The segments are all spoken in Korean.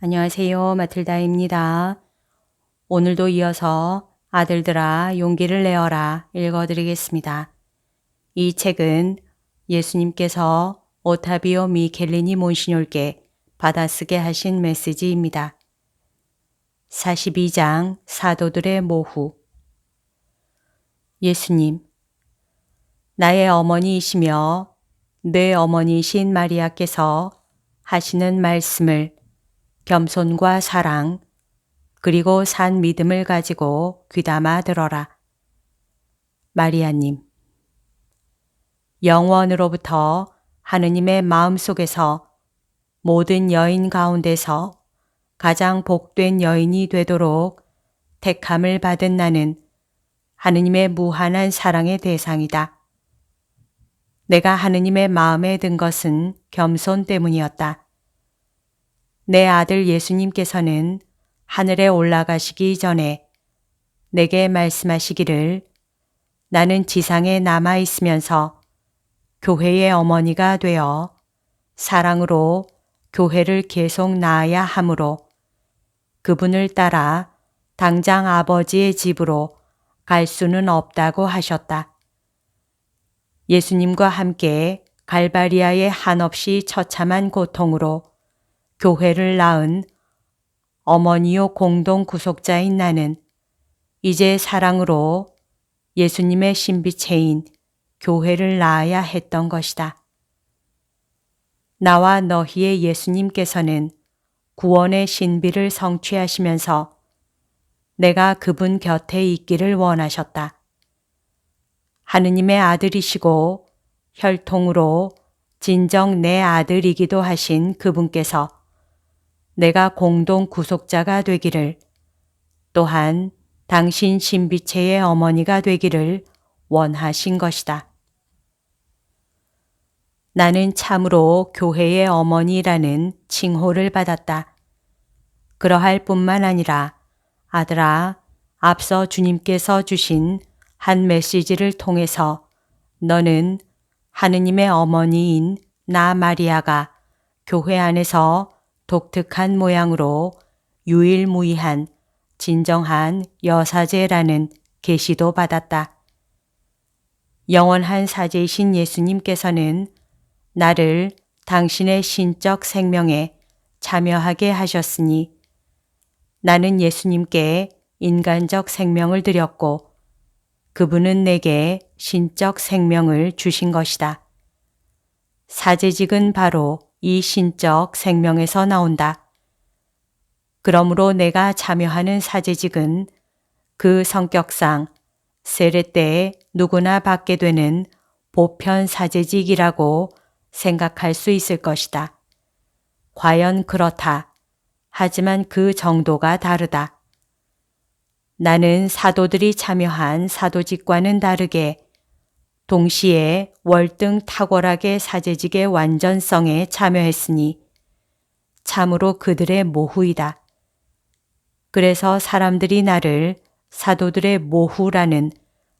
안녕하세요. 마틸다입니다. 오늘도 이어서 아들들아 용기를 내어라 읽어드리겠습니다. 이 책은 예수님께서 오타비오 미켈리니 몬시뇰께 받아쓰게 하신 메시지입니다. 42장 사도들의 모후. 예수님, 나의 어머니이시며 내 어머니이신 마리아께서 하시는 말씀을 겸손과 사랑 그리고 산 믿음을 가지고 귀담아 들어라. 마리아님, 영원으로부터 하느님의 마음속에서 모든 여인 가운데서 가장 복된 여인이 되도록 택함을 받은 나는 하느님의 무한한 사랑의 대상이다. 내가 하느님의 마음에 든 것은 겸손 때문이었다. 내 아들 예수님께서는 하늘에 올라가시기 전에 내게 말씀하시기를 나는 지상에 남아 있으면서 교회의 어머니가 되어 사랑으로 교회를 계속 낳아야 하므로 그분을 따라 당장 아버지의 집으로 갈 수는 없다고 하셨다. 예수님과 함께 갈바리아의 한없이 처참한 고통으로 교회를 낳은 어머니요 공동 구속자인 나는 이제 사랑으로 예수님의 신비체인 교회를 낳아야 했던 것이다. 나와 너희의 예수님께서는 구원의 신비를 성취하시면서 내가 그분 곁에 있기를 원하셨다. 하느님의 아들이시고 혈통으로 진정 내 아들이기도 하신 그분께서 내가 공동 구속자가 되기를 또한 당신 신비체의 어머니가 되기를 원하신 것이다. 나는 참으로 교회의 어머니라는 칭호를 받았다. 그러할 뿐만 아니라 아들아, 앞서 주님께서 주신 한 메시지를 통해서 너는 하느님의 어머니인 나 마리아가 교회 안에서 독특한 모양으로 유일무이한 진정한 여사제라는 계시도 받았다. 영원한 사제이신 예수님께서는 나를 당신의 신적 생명에 참여하게 하셨으니 나는 예수님께 인간적 생명을 드렸고 그분은 내게 신적 생명을 주신 것이다. 사제직은 바로 이 신적 생명에서 나온다. 그러므로 내가 참여하는 사제직은 그 성격상 세례 때에 누구나 받게 되는 보편 사제직이라고 생각할 수 있을 것이다. 과연 그렇다. 하지만 그 정도가 다르다. 나는 사도들이 참여한 사도직과는 다르게 동시에 월등 탁월하게 사제직의 완전성에 참여했으니 참으로 그들의 모후이다. 그래서 사람들이 나를 사도들의 모후라는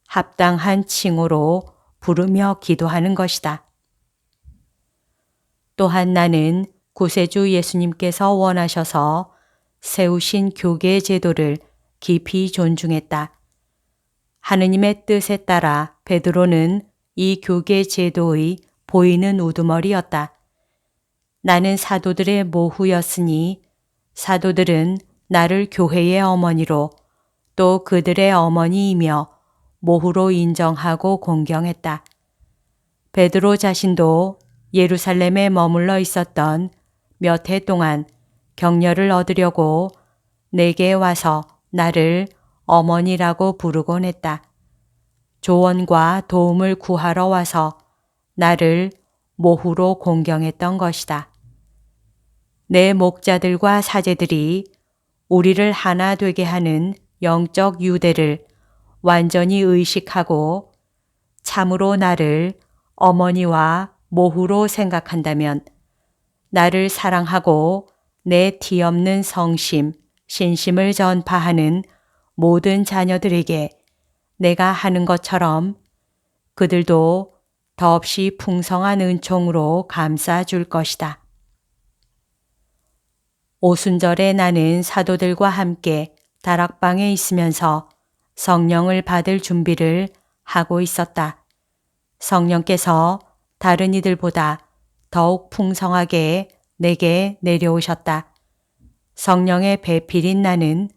합당한 칭호로 부르며 기도하는 것이다. 또한 나는 구세주 예수님께서 원하셔서 세우신 교계 제도를 깊이 존중했다. 하느님의 뜻에 따라 베드로는 이 교계 제도의 보이는 우두머리였다. 나는 사도들의 모후였으니 사도들은 나를 교회의 어머니로 또 그들의 어머니이며 모후로 인정하고 공경했다. 베드로 자신도 예루살렘에 머물러 있었던 몇 해 동안 격려를 얻으려고 내게 와서 나를 어머니라고 부르곤 했다. 조언과 도움을 구하러 와서 나를 모후로 공경했던 것이다. 내 목자들과 사제들이 우리를 하나 되게 하는 영적 유대를 완전히 의식하고 참으로 나를 어머니와 모후로 생각한다면 나를 사랑하고 내 티 없는 성심, 신심을 전파하는 모든 자녀들에게 내가 하는 것처럼 그들도 더없이 풍성한 은총으로 감싸 줄 것이다. 오순절에 나는 사도들과 함께 다락방에 있으면서 성령을 받을 준비를 하고 있었다. 성령께서 다른 이들보다 더욱 풍성하게 내게 내려오셨다. 성령의 배필인 나는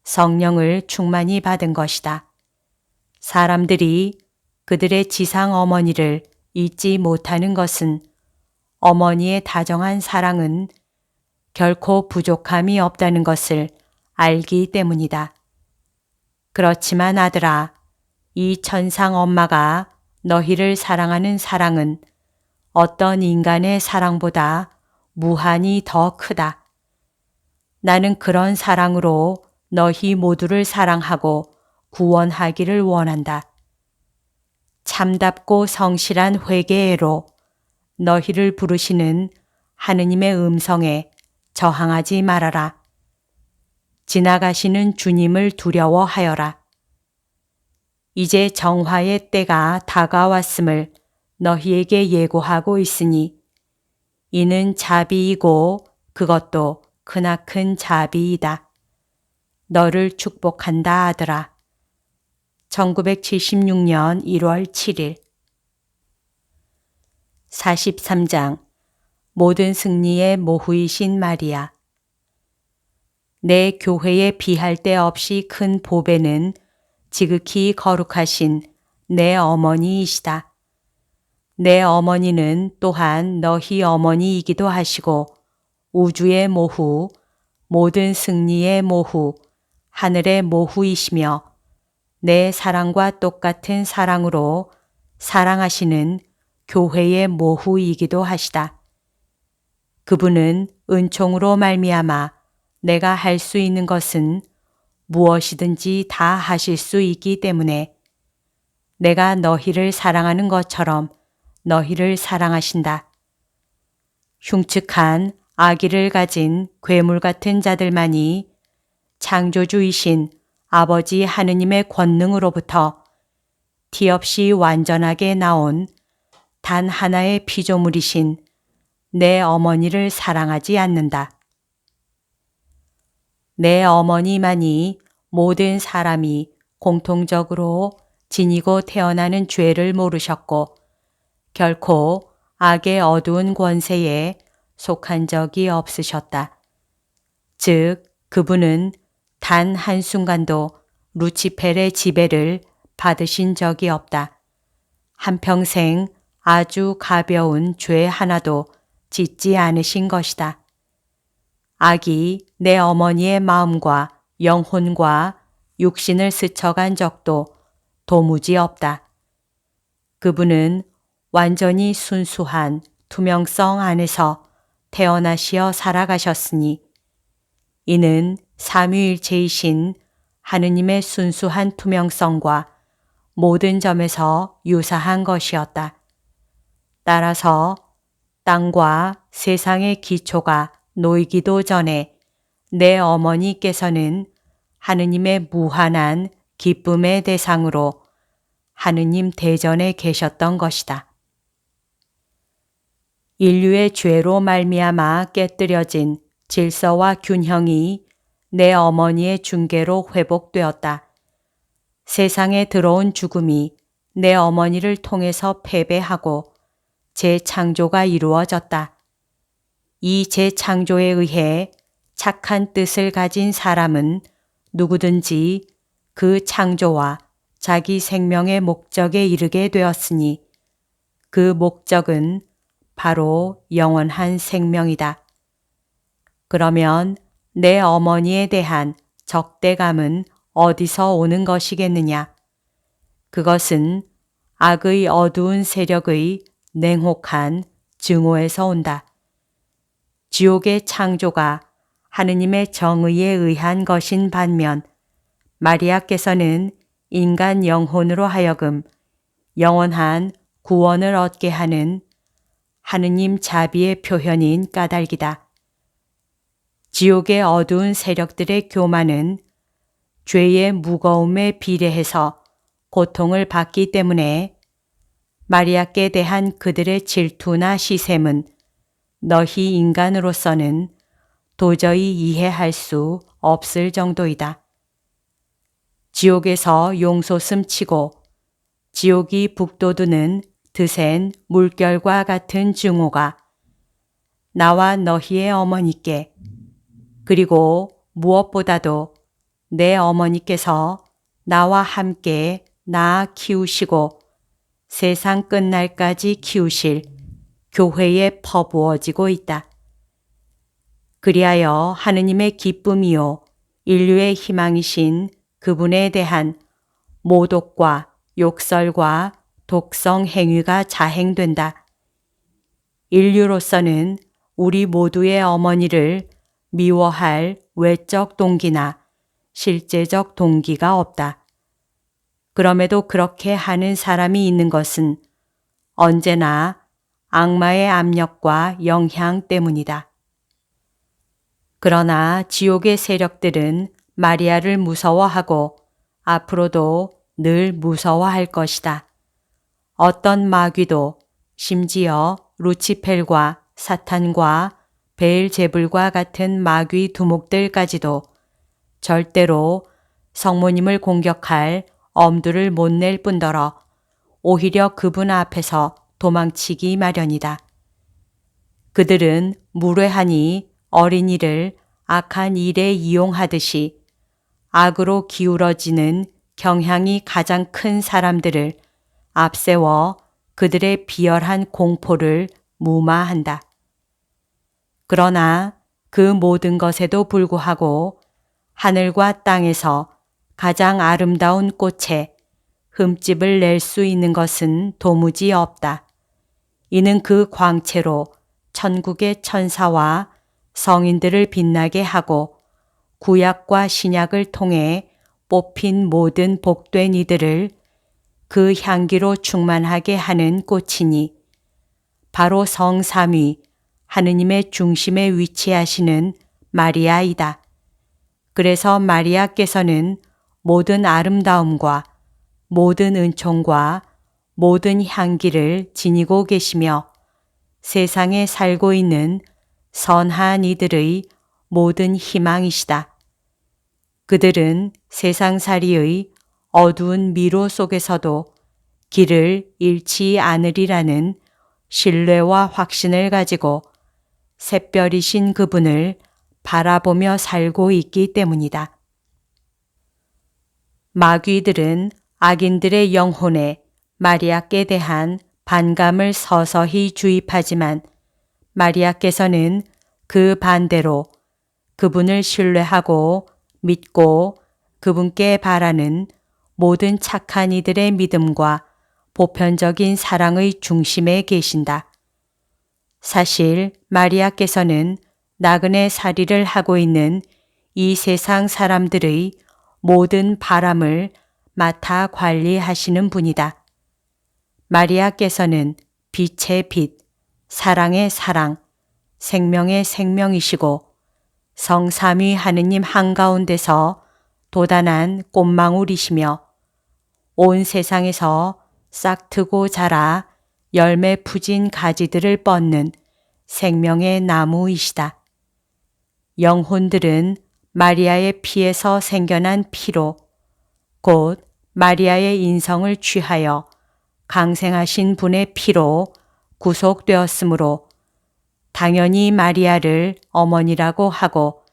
성령을 충만히 받은 것이다. 사람들이 그들의 지상 어머니를 잊지 못하는 것은 어머니의 다정한 사랑은 결코 부족함이 없다는 것을 알기 때문이다. 그렇지만 아들아, 이 천상 엄마가 너희를 사랑하는 사랑은 어떤 인간의 사랑보다 무한히 더 크다. 나는 그런 사랑으로 너희 모두를 사랑하고 구원하기를 원한다. 참답고 성실한 회개로 너희를 부르시는 하느님의 음성에 저항하지 말아라. 지나가시는 주님을 두려워하여라. 이제 정화의 때가 다가왔음을 너희에게 예고하고 있으니 이는 자비이고 그것도 크나큰 자비이다. 너를 축복한다 아들아. 1976년 1월 7일 43장 모든 승리의 모후이신 마리아. 내 교회에 비할 데 없이 큰 보배는 지극히 거룩하신 내 어머니이시다. 내 어머니는 또한 너희 어머니이기도 하시고 우주의 모후, 모든 승리의 모후, 하늘의 모후이시며 내 사랑과 똑같은 사랑으로 사랑하시는 교회의 모후이기도 하시다. 그분은 은총으로 말미암아 내가 할 수 있는 것은 무엇이든지 다 하실 수 있기 때문에 내가 너희를 사랑하는 것처럼 너희를 사랑하신다. 흉측한 악의를 가진 괴물 같은 자들만이 창조주이신 아버지 하느님의 권능으로부터 티 없이 완전하게 나온 단 하나의 피조물이신 내 어머니를 사랑하지 않는다. 내 어머니만이 모든 사람이 공통적으로 지니고 태어나는 죄를 모르셨고 결코 악의 어두운 권세에 속한 적이 없으셨다. 즉 그분은 단 한순간도 루치펠의 지배를 받으신 적이 없다. 한평생 아주 가벼운 죄 하나도 짓지 않으신 것이다. 악이 내 어머니의 마음과 영혼과 육신을 스쳐간 적도 도무지 없다. 그분은 완전히 순수한 투명성 안에서 태어나시어 살아가셨으니 이는 삼위일체이신 하느님의 순수한 투명성과 모든 점에서 유사한 것이었다. 따라서 땅과 세상의 기초가 놓이기도 전에 내 어머니께서는 하느님의 무한한 기쁨의 대상으로 하느님 대전에 계셨던 것이다. 인류의 죄로 말미암아 깨뜨려진 질서와 균형이 내 어머니의 중개로 회복되었다. 세상에 들어온 죽음이 내 어머니를 통해서 패배하고 재창조가 이루어졌다. 이 재창조에 의해 착한 뜻을 가진 사람은 누구든지 그 창조와 자기 생명의 목적에 이르게 되었으니 그 목적은 바로 영원한 생명이다. 그러면 내 어머니에 대한 적대감은 어디서 오는 것이겠느냐? 그것은 악의 어두운 세력의 냉혹한 증오에서 온다. 지옥의 창조가 하느님의 정의에 의한 것인 반면 마리아께서는 인간 영혼으로 하여금 영원한 구원을 얻게 하는 하느님 자비의 표현인 까닭이다. 지옥의 어두운 세력들의 교만은 죄의 무거움에 비례해서 고통을 받기 때문에 마리아께 대한 그들의 질투나 시샘은 너희 인간으로서는 도저히 이해할 수 없을 정도이다. 지옥에서 용솟음 치고 지옥이 북돋우는 드센 물결과 같은 증오가 나와 너희의 어머니께 그리고 무엇보다도 내 어머니께서 나와 함께 낳아 키우시고 세상 끝날까지 키우실 교회에 퍼부어지고 있다. 그리하여 하느님의 기쁨이요 인류의 희망이신 그분에 대한 모독과 욕설과 독성 행위가 자행된다. 인류로서는 우리 모두의 어머니를 미워할 외적 동기나 실제적 동기가 없다. 그럼에도 그렇게 하는 사람이 있는 것은 언제나 악마의 압력과 영향 때문이다. 그러나 지옥의 세력들은 마리아를 무서워하고 앞으로도 늘 무서워할 것이다. 어떤 마귀도 심지어 루치펠과 사탄과 베엘제불과 같은 마귀 두목들까지도 절대로 성모님을 공격할 엄두를 못 낼 뿐더러 오히려 그분 앞에서 도망치기 마련이다. 그들은 무례하니 어린이를 악한 일에 이용하듯이 악으로 기울어지는 경향이 가장 큰 사람들을 앞세워 그들의 비열한 공포를 무마한다. 그러나 그 모든 것에도 불구하고 하늘과 땅에서 가장 아름다운 꽃에 흠집을 낼 수 있는 것은 도무지 없다. 이는 그 광채로 천국의 천사와 성인들을 빛나게 하고 구약과 신약을 통해 뽑힌 모든 복된 이들을 그 향기로 충만하게 하는 꽃이니 바로 성삼위 하느님의 중심에 위치하시는 마리아이다. 그래서 마리아께서는 모든 아름다움과 모든 은총과 모든 향기를 지니고 계시며 세상에 살고 있는 선한 이들의 모든 희망이시다. 그들은 세상살이의 어두운 미로 속에서도 길을 잃지 않으리라는 신뢰와 확신을 가지고 샛별이신 그분을 바라보며 살고 있기 때문이다. 마귀들은 악인들의 영혼에 마리아께 대한 반감을 서서히 주입하지만 마리아께서는 그 반대로 그분을 신뢰하고 믿고 그분께 바라는 모든 착한 이들의 믿음과 보편적인 사랑의 중심에 계신다. 사실 마리아께서는 나그네 살이를 하고 있는 이 세상 사람들의 모든 바람을 맡아 관리하시는 분이다. 마리아께서는 빛의 빛, 사랑의 사랑, 생명의 생명이시고 성삼위 하느님 한가운데서 도단한 꽃망울이시며 온 세상에서 싹트고 자라 열매 푸진 가지들을 뻗는 생명의 나무이시다. 영혼들은 마리아의 피에서 생겨난 피로 곧 마리아의 인성을 취하여 강생하신 분의 피로 구속되었으므로 당연히 마리아를 어머니라고 하고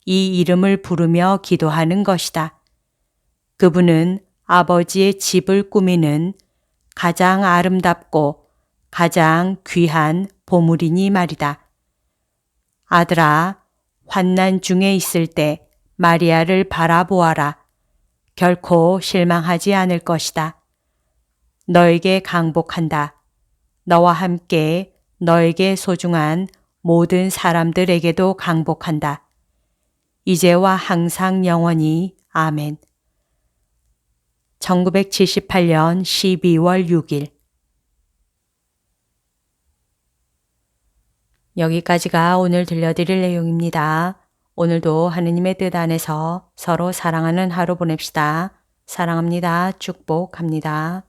이 이름을 부르며 기도하는 것이다. 그분은 아버지의 집을 꾸미는 가장 아름답고 가장 귀한 보물이니 말이다. 아들아, 환난 중에 있을 때 마리아를 바라보아라. 결코 실망하지 않을 것이다. 너에게 강복한다. 너와 함께 너에게 소중한 모든 사람들에게도 강복한다. 이제와 항상 영원히 아멘. 1978년 12월 6일 여기까지가 오늘 들려드릴 내용입니다. 오늘도 하느님의 뜻 안에서 서로 사랑하는 하루 보냅시다. 사랑합니다. 축복합니다.